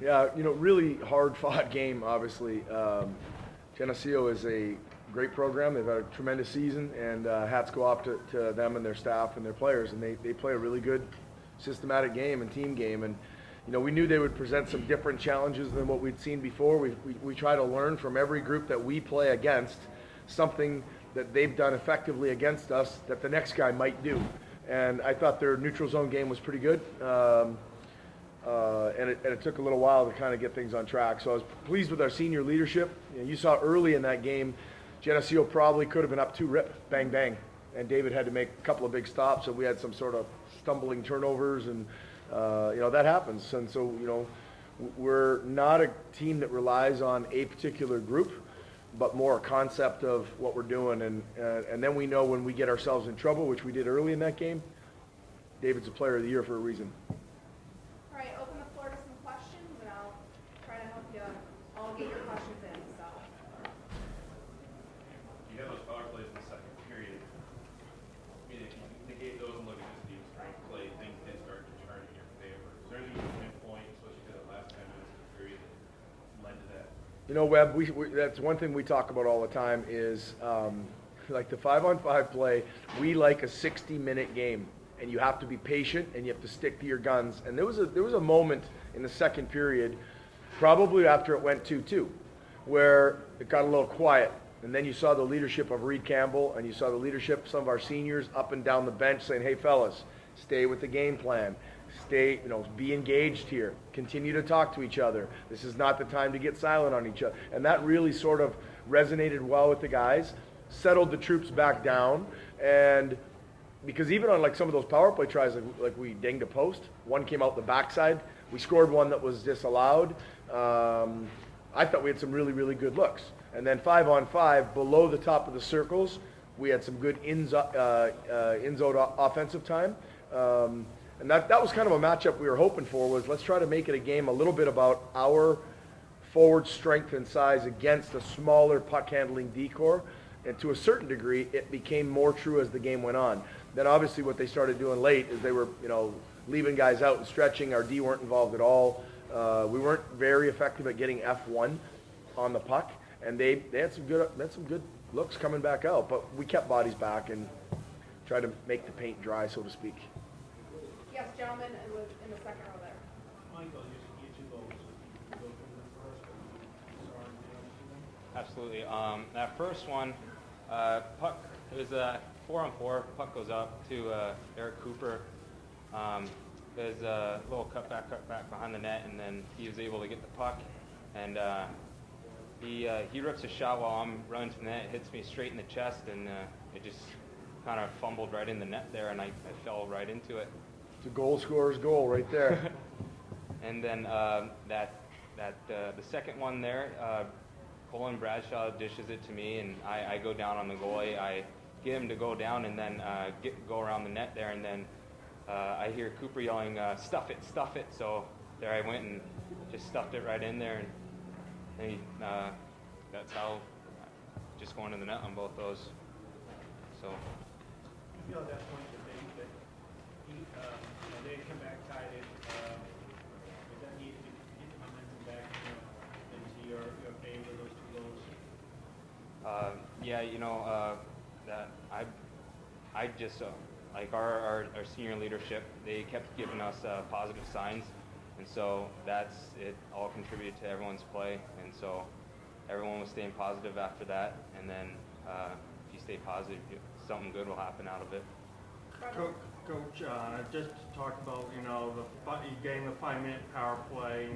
Yeah, really hard-fought game, obviously. Geneseo is a great program. They've had a tremendous season, and hats go off to them and their staff and their players. And they play a really good, systematic game and team game. And, we knew they would present some different challenges than what we'd seen before. We try to learn from every group that we play against something that they've done effectively against us that the next guy might do. And I thought their neutral zone game was pretty good. And it took a little while to kind of get things on track. So I was pleased with our senior leadership. You saw early in that game, Geneseo probably could have been up 2-rip, bang, bang. And David had to make a couple of big stops, and we had some sort of stumbling turnovers, and, that happens. And so, we're not a team that relies on a particular group, but more a concept of what we're doing. And then we know when we get ourselves in trouble, which we did early in that game, David's a player of the year for a reason. All right, open the floor to some questions, and I'll try to help you all get your questions in. So, you have those power plays in the second period. I mean, if you negate those and look at this team's strength play, things did start to turn in your favor. Is there anything you can pinpoint, especially to the last 10 minutes of the period, that led to that? Webb, that's one thing we talk about all the time is like the 5-on-5 play, we like a 60-minute game. And you have to be patient, and you have to stick to your guns. And there was a moment in the second period, probably after it went 2-2, where it got a little quiet. And then you saw the leadership of Reed Campbell, and you saw the leadership of some of our seniors up and down the bench saying, hey, fellas, stay with the game plan. Stay, be engaged here. Continue to talk to each other. This is not the time to get silent on each other. And that really sort of resonated well with the guys, settled the troops back down, and because even on like some of those power play tries, like we dinged a post, one came out the backside. We scored one that was disallowed. I thought we had some really, really good looks. And then 5-on-5, below the top of the circles, we had some good in-zone offensive time. And that was kind of a matchup we were hoping for, was let's try to make it a game a little bit about our forward strength and size against a smaller puck-handling D-corps. And to a certain degree, it became more true as the game went on. Then obviously what they started doing late is they were, leaving guys out and stretching. Our D weren't involved at all. We weren't very effective at getting F1 on the puck, and they had some good looks coming back out. But we kept bodies back and tried to make the paint dry, so to speak. yes, gentlemen, it was in the second row there. Michael, you two goals. You go from the first one. Sorry, Absolutely. That first one, puck, it was a 4-on-4. Puck goes up to Eric Cooper. There's a little cutback behind the net, and then he was able to get the puck. And he rips a shot while I'm running to the net. It hits me straight in the chest, and it just kind of fumbled right in the net there, and I fell right into it. It's a goal scorer's goal right there. And then the second one there, Colin Bradshaw dishes it to me, and I go down on the goalie. I get him to go down and then go around the net there, and then I hear Cooper yelling, stuff it. So there I went and just stuffed it right in there, and that's how, just going to the net on both those. So. You feel at that point that they come back tied in. Does that need to get the momentum back into your favor, those two goals? That I just like our senior leadership, they kept giving us positive signs, and so that's it. All contributed to everyone's play, and so everyone was staying positive after that. And then if you stay positive, something good will happen out of it. Coach, just to talk about, the game, the 5-minute power play,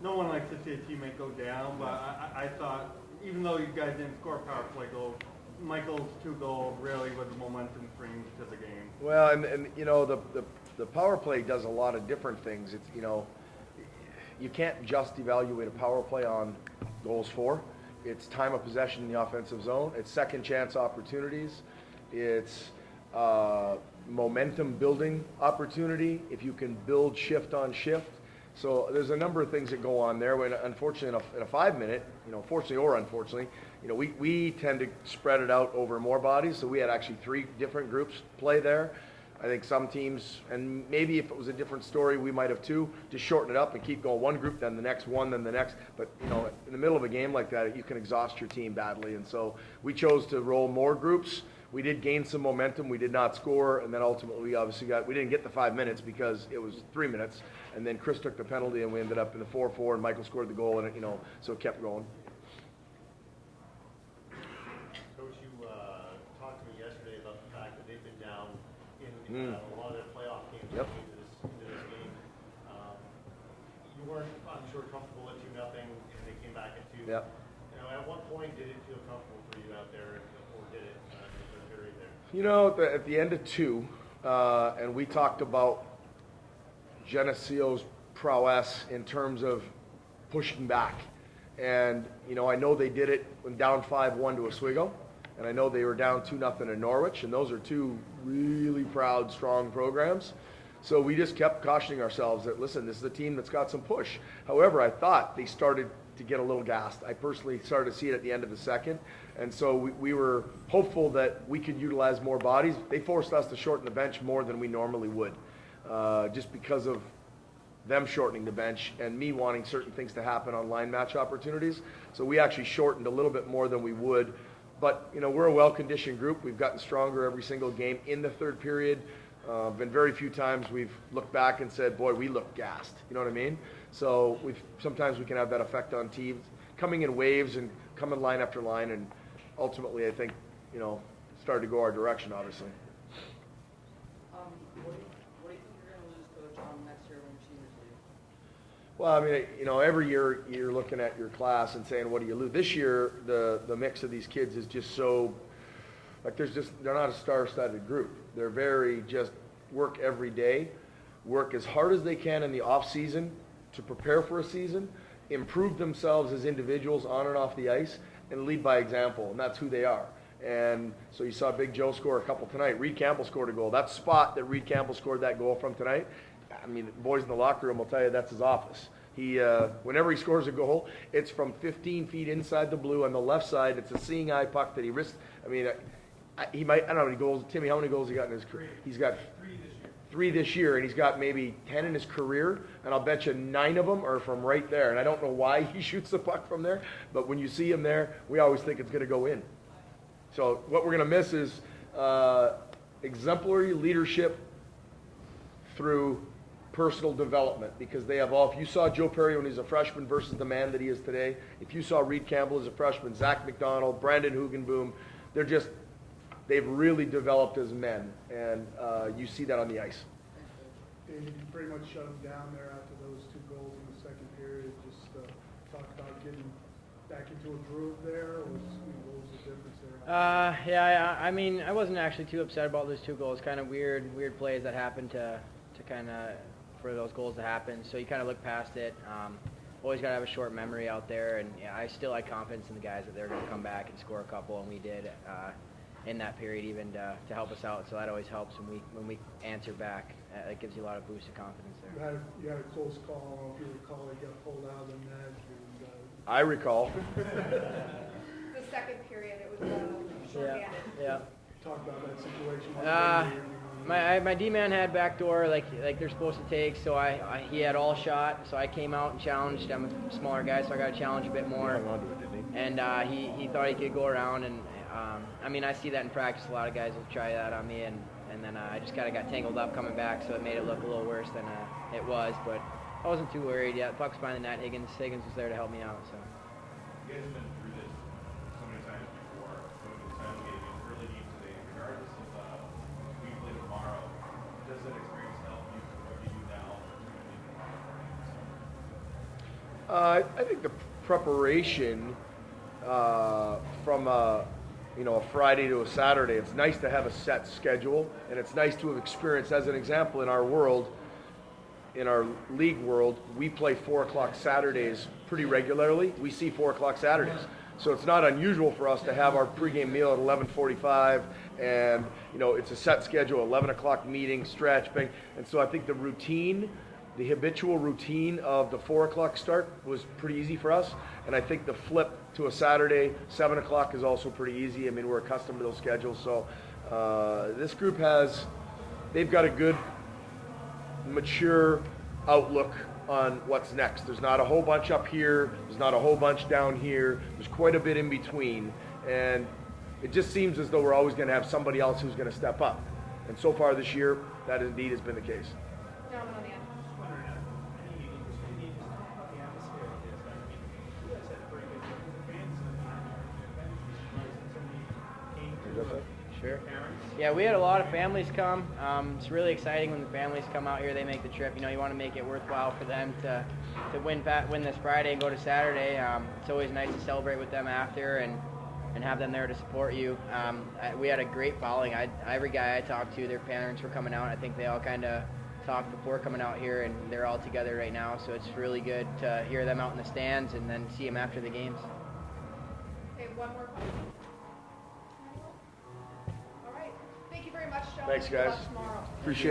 no one likes to see a teammate go down, but I thought, even though you guys didn't score a power play goal, Michael's 2 goals really was the momentum bring to the game. Well, and the power play does a lot of different things. It's, you can't just evaluate a power play on goals for. It's time of possession in the offensive zone. It's second chance opportunities. It's momentum building opportunity if you can build shift on shift. So there's a number of things that go on there. When unfortunately in a 5-minute, fortunately or unfortunately, we tend to spread it out over more bodies. So we had actually 3 different groups play there. I think some teams, and maybe if it was a different story, we might have too, just shorten it up and keep going one group, then the next one, then the next. But, in the middle of a game like that, you can exhaust your team badly. And so we chose to roll more groups. We did gain some momentum. We did not score. And then ultimately, we didn't get the 5 minutes because it was 3 minutes. And then Chris took the penalty and we ended up in the 4-4 and Michael scored the goal and so it kept going. Coach, you talked to me yesterday about the fact that they've been down in a lot of their playoff games Yep. into this game. You weren't, I'm sure, comfortable at 2-0, and they came back at 2. Yep. At what point did it feel comfortable for you out there, or did it in the period there? At the end of 2, and we talked about Genesio's prowess in terms of pushing back. And, I know they did it when down 5-1 to Oswego. And I know they were down 2-0 in Norwich. And those are two really proud, strong programs. So we just kept cautioning ourselves that, listen, this is a team that's got some push. However, I thought they started to get a little gassed. I personally started to see it at the end of the second. And so we were hopeful that we could utilize more bodies. They forced us to shorten the bench more than we normally would, just because of them shortening the bench and me wanting certain things to happen on line match opportunities. So we actually shortened a little bit more than we would. But, we're a well-conditioned group. We've gotten stronger every single game in the third period. Been very few times we've looked back and said, boy, we look gassed. You know what I mean? So sometimes we can have that effect on teams coming in waves and coming line after line. And ultimately, I think, started to go our direction, obviously. What do you think you're going to lose, Coach, next year when seniors leave? Well, I mean, every year you're looking at your class and saying, what do you lose? This year, the mix of these kids is just so, they're not a star-studded group. They're very just work every day, work as hard as they can in the off-season to prepare for a season, improve themselves as individuals on and off the ice, and lead by example, and that's who they are. And so you saw Big Joe score a couple tonight. Reed Campbell scored a goal. That spot that Reed Campbell scored that goal from tonight, I mean, the boys in the locker room will tell you that's his office. He, whenever he scores a goal, it's from 15 feet inside the blue on the left side. It's a seeing eye puck that he risked. I mean, he might, I don't know how many goals. Timmy, how many goals he got in his career? He's got 3 this year, and he's got maybe 10 in his career, and I'll bet you 9 of them are from right there. And I don't know why he shoots the puck from there, but when you see him there, we always think it's going to go in. So what we're going to miss is exemplary leadership through personal development, because they have all. If you saw Joe Perry when he was a freshman versus the man that he is today, if you saw Reed Campbell as a freshman, Zach McDonald, Brandon Hugenboom, they've really developed as men, and you see that on the ice. And you pretty much shut them down there after those 2 goals in the second period. Just talk about getting back into a groove there, or what was the difference there? Yeah, I mean, I wasn't actually too upset about those 2 goals. Kind of weird plays that happened to kind of for those goals to happen. So you kind of look past it. Always got to have a short memory out there, and yeah, I still had confidence in the guys that they're going to come back and score a couple, and we did in that period even to help us out. So that always helps when we answer back. It gives you a lot of boost of confidence there. You had a close call. I don't know if you recall, you got pulled out of the net. And, I recall. The second period, it was short-handed. Yeah. talk about that situation. My D-man had backdoor like they're supposed to take, so he had all shot, so I came out and challenged. I'm a smaller guy, so I got to challenge a bit more. And he thought he could go around, and I mean, I see that in practice. A lot of guys will try that on me, and then I just kind of got tangled up coming back, so it made it look a little worse than it was. But I wasn't too worried yet. Puck's behind the net. Higgins was there to help me out. So. You guys have been through this so many times before. So the time we gave you early game today, regardless of who you play tomorrow, does that experience help you for what you do now? I think the preparation from a Friday to a Saturday, it's nice to have a set schedule, and it's nice to have experienced. As an example, in our world, in our league world, we play 4 o'clock Saturdays pretty regularly. We see 4 o'clock Saturdays. So it's not unusual for us to have our pregame meal at 11:45, and it's a set schedule, 11 o'clock meeting, stretch, bang. And so I think the habitual routine of the 4 o'clock start was pretty easy for us. And I think the flip to a Saturday, 7 o'clock, is also pretty easy. I mean, we're accustomed to those schedules. So this group has they've got a good, mature outlook on what's next. There's not a whole bunch up here. There's not a whole bunch down here. There's quite a bit in between. And it just seems as though we're always going to have somebody else who's going to step up. And so far this year, that indeed has been the case. Gentlemen on the end. Just wondering, any just talk about the atmosphere of this. I mean, you guys had a pretty good group of fans on your bench. Somebody came to Sure. parents. Yeah, we had a lot of families come. It's really exciting when the families come out here. They make the trip. You know, you want to make it worthwhile for them to win this Friday and go to Saturday. It's always nice to celebrate with them after and have them there to support you. We had a great following. Every guy I talked to, their parents were coming out. I think they all kind of talked before coming out here, and they're all together right now. So it's really good to hear them out in the stands and then see them after the games. Okay, one more question. All right. Thank you very much, gentlemen. Thanks, Good guys. luck tomorrow. Appreciate it.